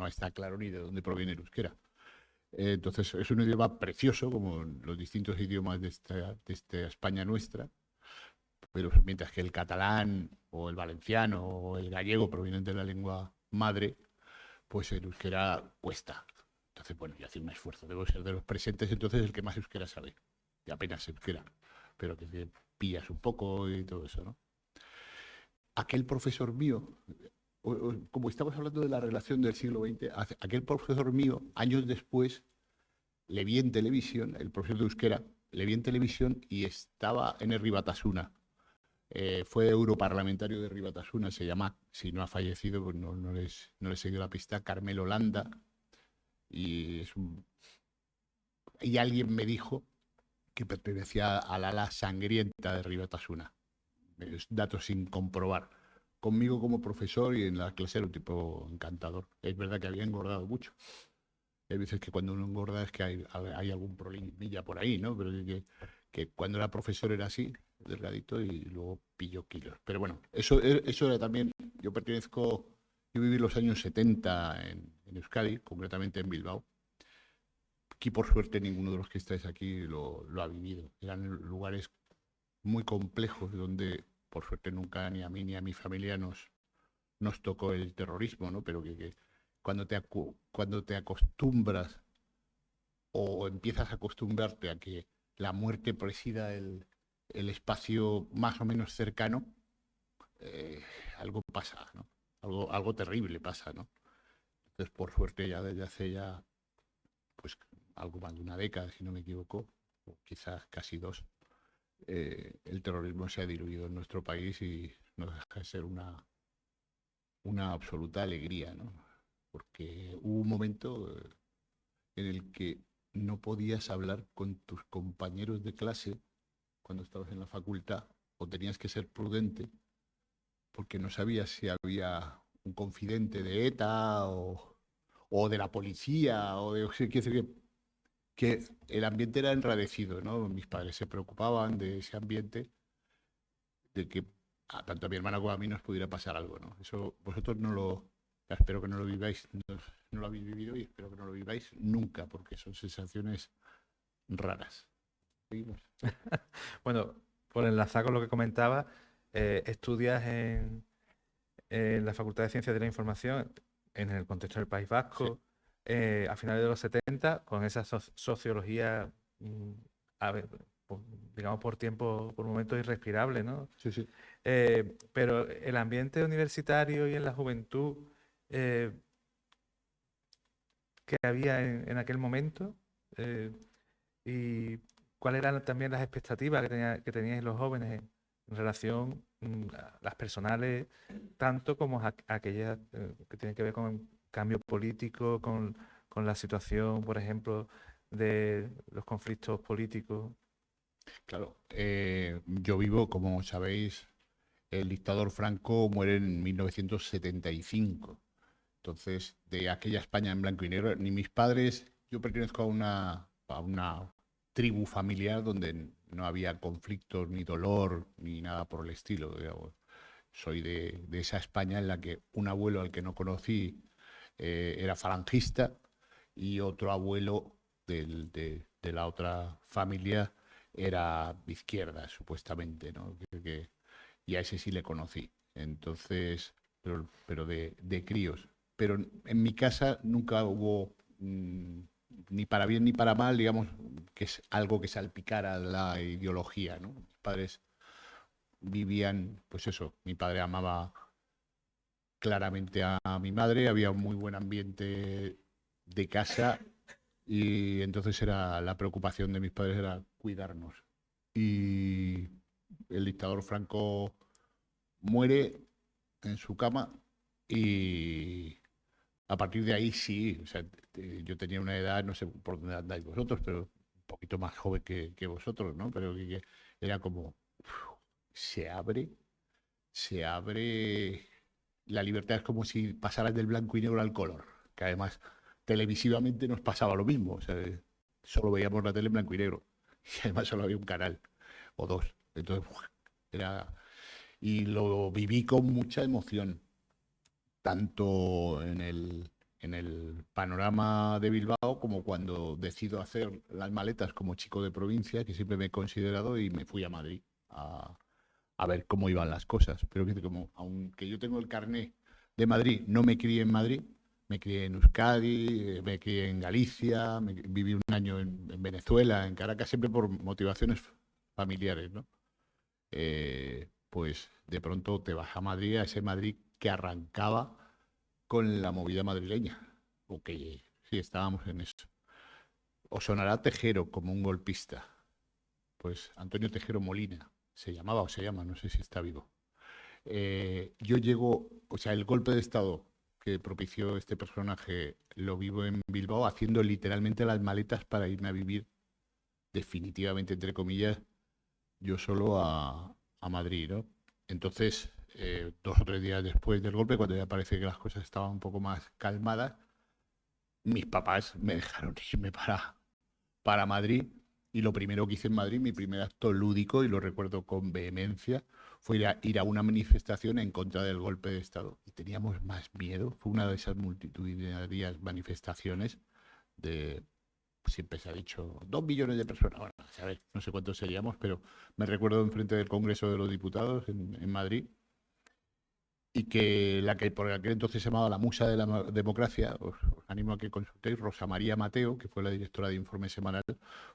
no está claro ni de dónde proviene el euskera. Entonces es un idioma precioso, como los distintos idiomas de esta España nuestra, pero mientras que el catalán o el valenciano o el gallego provienen de la lengua madre, pues el euskera cuesta. Entonces, bueno, yo hacía un esfuerzo, debo ser de los presentes, entonces el que más euskera sabe, y apenas euskera, pero que te pillas un poco y todo eso, ¿no? Aquel profesor mío, como estamos hablando de la relación del siglo XX, aquel profesor mío, años después, le vi en televisión, el profesor de euskera, le vi en televisión y estaba en el Ribatasuna. Fue europarlamentario de Ribatasuna, se llama, si no ha fallecido, pues no les he seguido la pista, Carmelo Landa, y, y alguien me dijo que pertenecía al ala sangrienta de Ribatasuna. Datos sin comprobar. Conmigo como profesor y en la clase era un tipo encantador. Es verdad que había engordado mucho. Hay veces que cuando uno engorda es que hay algún problemilla por ahí, ¿no? Pero que cuando era profesor era así, delgadito, y luego pilló kilos. Pero bueno, eso era también, yo viví los años 70 en Euskadi, concretamente en Bilbao. Aquí por suerte ninguno de los que estáis aquí lo ha vivido. Eran lugares muy complejos donde por suerte nunca ni a mí ni a mi familia nos tocó el terrorismo, ¿no? Pero que cuando te acostumbras o empiezas a acostumbrarte a que la muerte presida el espacio más o menos cercano, algo pasa, ¿no? Algo terrible pasa, ¿no? Entonces, por suerte, ya desde hace ya, pues, algo más de una década, si no me equivoco, o quizás casi dos, el terrorismo se ha diluido en nuestro país y no deja de ser una absoluta alegría, ¿no? Porque hubo un momento en el que no podías hablar con tus compañeros de clase cuando estabas en la facultad o tenías que ser prudente porque no sabías si había un confidente de ETA o de la policía o de... O sea, quiero decir que el ambiente era enradecido, ¿no? Mis padres se preocupaban de ese ambiente, de que tanto a mi hermana como a mí nos pudiera pasar algo, ¿no? Eso vosotros no lo... Espero que no lo viváis, no lo habéis vivido y espero que no lo viváis nunca, porque son sensaciones raras. ¿Seguimos? Bueno, por enlazar con lo que comentaba, estudias en la Facultad de Ciencias de la Información en el contexto del País Sí, Vasco, a finales de los 70, con esa sociología, a ver, digamos, por tiempo, por momentos irrespirable, ¿no? sí, sí. Pero el ambiente universitario y en la juventud eh, que había en aquel momento, eh, y cuáles eran también las expectativas que teníais los jóvenes en relación a las personales, tanto como aquellas que tienen que ver con el cambio político, con la situación, por ejemplo, de los conflictos políticos. Claro, yo vivo, como sabéis, el dictador Franco muere en 1975. Entonces, de aquella España en blanco y negro, ni mis padres, yo pertenezco a una tribu familiar donde no había conflictos, ni dolor, ni nada por el estilo. Digamos. Soy de esa España en la que un abuelo al que no conocí era falangista y otro abuelo de la otra familia era de izquierda, supuestamente, ¿no? Y a ese sí le conocí. Entonces, pero de críos. Pero en mi casa nunca hubo ni para bien ni para mal, digamos, que es algo que salpicara la ideología, ¿no? Mis padres vivían, pues eso, mi padre amaba claramente a mi madre, había un muy buen ambiente de casa y entonces era la preocupación de mis padres era cuidarnos. Y el dictador Franco muere en su cama y a partir de ahí sí, o sea, yo tenía una edad, no sé por dónde andáis vosotros, pero un poquito más joven que vosotros, ¿no? Pero que era como, se abre, se abre, la libertad es como si pasaras del blanco y negro al color, que además televisivamente nos pasaba lo mismo, o sea, solo veíamos la tele en blanco y negro, y además solo había un canal o dos, entonces era, y lo viví con mucha emoción tanto en el panorama de Bilbao, como cuando decido hacer las maletas como chico de provincia, que siempre me he considerado, y me fui a Madrid a ver cómo iban las cosas. Pero que como, aunque yo tengo el carné de Madrid, no me crié en Madrid, me crié en Euskadi, me crié en Galicia, viví un año en Venezuela, en Caracas, siempre por motivaciones familiares, ¿no? Pues de pronto te vas a Madrid, a ese Madrid que arrancaba con la movida madrileña, o que sí, estábamos en eso. O sonará Tejero como un golpista, pues Antonio Tejero Molina, se llamaba o se llama, no sé si está vivo. Yo llego, o sea, el golpe de Estado que propició este personaje lo vivo en Bilbao haciendo literalmente las maletas para irme a vivir definitivamente, entre comillas, yo solo a Madrid, ¿no? Entonces, 2 o 3 días después del golpe, cuando ya parece que las cosas estaban un poco más calmadas, mis papás me dejaron irme para Madrid y lo primero que hice en Madrid, mi primer acto lúdico, y lo recuerdo con vehemencia, fue ir a una manifestación en contra del golpe de Estado. Y teníamos más miedo, fue una de esas multitudinarias manifestaciones de, siempre se ha dicho, 2 millones de personas. Bueno, a ver, no sé cuántos seríamos, pero me recuerdo enfrente del Congreso de los Diputados en Madrid, y que la que por aquel entonces se llamaba la musa de la democracia, os animo a que consultéis, Rosa María Mateo, que fue la directora de Informe Semanal,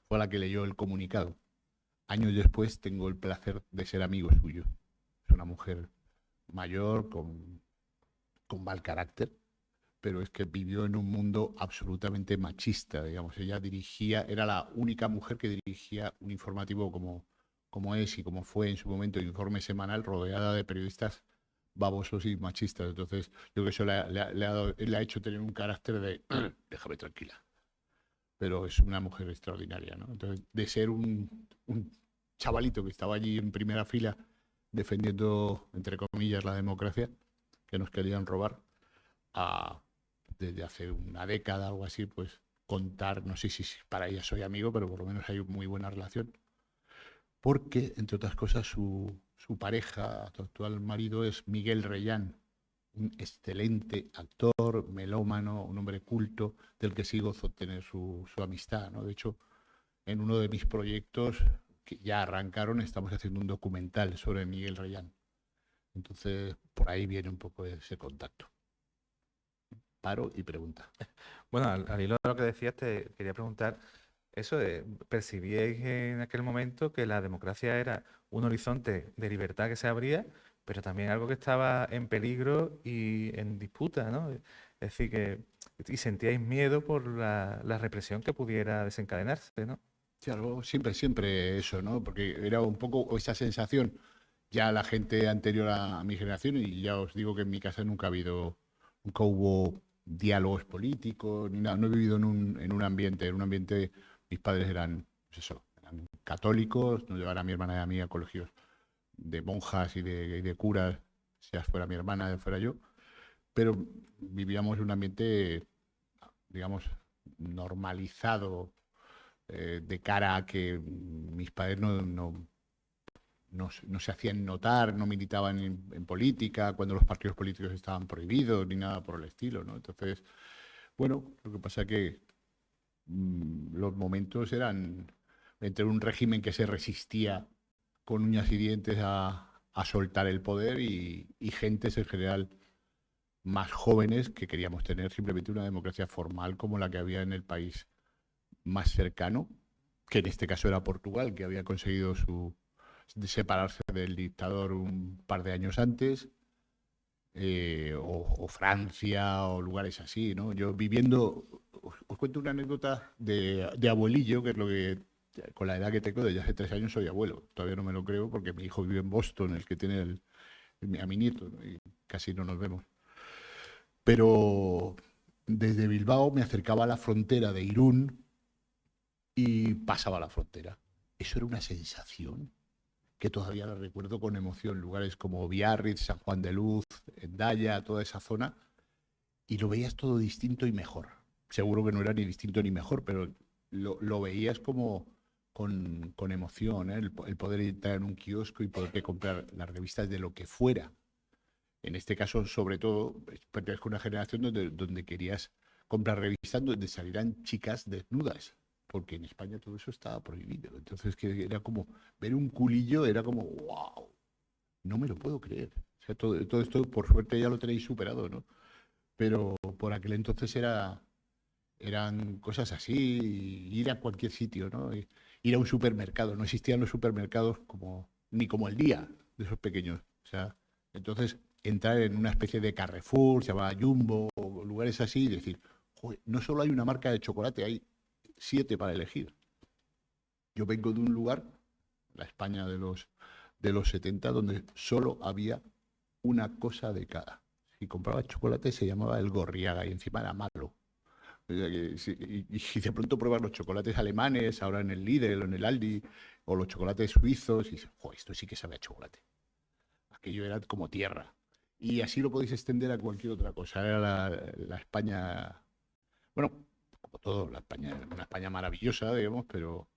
fue la que leyó el comunicado. Años después tengo el placer de ser amigo suyo. Es una mujer mayor, con mal carácter, pero es que vivió en un mundo absolutamente machista, digamos. Ella dirigía, era la única mujer que dirigía un informativo como es y como fue en su momento Informe Semanal, rodeada de periodistas babosos y machistas. Entonces, yo creo que eso le ha hecho tener un carácter de déjame tranquila. Pero es una mujer extraordinaria, ¿no? Entonces, de ser un chavalito que estaba allí en primera fila defendiendo, entre comillas, la democracia, que nos querían robar, a desde hace una década o algo así, pues contar, no sé si para ella soy amigo, pero por lo menos hay una muy buena relación, porque, entre otras cosas, su pareja, su actual marido, es Miguel Reyán, un excelente actor, melómano, un hombre culto, del que sí gozo tener su amistad, ¿no? De hecho, en uno de mis proyectos que ya arrancaron, estamos haciendo un documental sobre Miguel Reyán. Entonces, por ahí viene un poco ese contacto. Paro y pregunta. Bueno, al hilo de lo que decías, te quería preguntar eso de, ¿percibíais en aquel momento que la democracia era un horizonte de libertad que se abría, pero también algo que estaba en peligro y en disputa, ¿no? Es decir, y sentíais miedo por la represión que pudiera desencadenarse, ¿no? Claro, siempre eso, ¿no? Porque era un poco esa sensación, ya la gente anterior a mi generación, y ya os digo que en mi casa nunca hubo diálogos políticos, ni nada. No he vivido en un ambiente, mis padres eran, pues eso, eran católicos, nos llevaron a mi hermana y a mí a colegios de monjas y de curas, sea fuera mi hermana, fuera yo, pero vivíamos en un ambiente, digamos, normalizado, de cara a que mis padres no se hacían notar, no militaban en política, cuando los partidos políticos estaban prohibidos, ni nada por el estilo, ¿no? Entonces, bueno, lo que pasa es que los momentos eran entre un régimen que se resistía con uñas y dientes a soltar el poder, y gentes en general más jóvenes que queríamos tener simplemente una democracia formal como la que había en el país más cercano, que en este caso era Portugal, que había conseguido de separarse del dictador un par de años antes, o Francia, o lugares así, ¿no? Yo viviendo, os cuento una anécdota de abuelillo, que es lo que, con la edad que tengo, desde hace 3 años soy abuelo. Todavía no me lo creo porque mi hijo vive en Boston, el que tiene a mi nieto, ¿no? Y casi no nos vemos. Pero desde Bilbao me acercaba a la frontera de Irún y pasaba la frontera. Eso era una sensación que todavía la recuerdo con emoción. Lugares como Biarritz, San Juan de Luz, Hendaya, toda esa zona, y lo veías todo distinto y mejor. Seguro que no era ni distinto ni mejor, pero lo veías como con emoción, ¿eh? El poder entrar en un kiosco y poder comprar las revistas de lo que fuera. En este caso, sobre todo, pertenezco a una generación donde querías comprar revistas donde salieran chicas desnudas, porque en España todo eso estaba prohibido. Entonces, que era como ver un culillo, era como, wow, no me lo puedo creer. O sea, todo esto, por suerte, ya lo tenéis superado, ¿no? Pero por aquel entonces eran cosas así, ir a cualquier sitio, ¿no? Ir a un supermercado. No existían los supermercados ni como el día de esos pequeños. O sea, entonces entrar en una especie de Carrefour, se llama Jumbo, o lugares así, y decir, joder, no solo hay una marca de chocolate, hay 7 para elegir. Yo vengo de un lugar, la España de los 70, donde solo había una cosa de cada. Si compraba chocolate se llamaba el Gorriaga y encima era malo. O sea y de pronto pruebas los chocolates alemanes, ahora en el Lidl o en el Aldi, o los chocolates suizos, y dices, joder, esto sí que sabe a chocolate. Aquello era como tierra. Y así lo podéis extender a cualquier otra cosa. Era la España, bueno, como todo, una España maravillosa, digamos, pero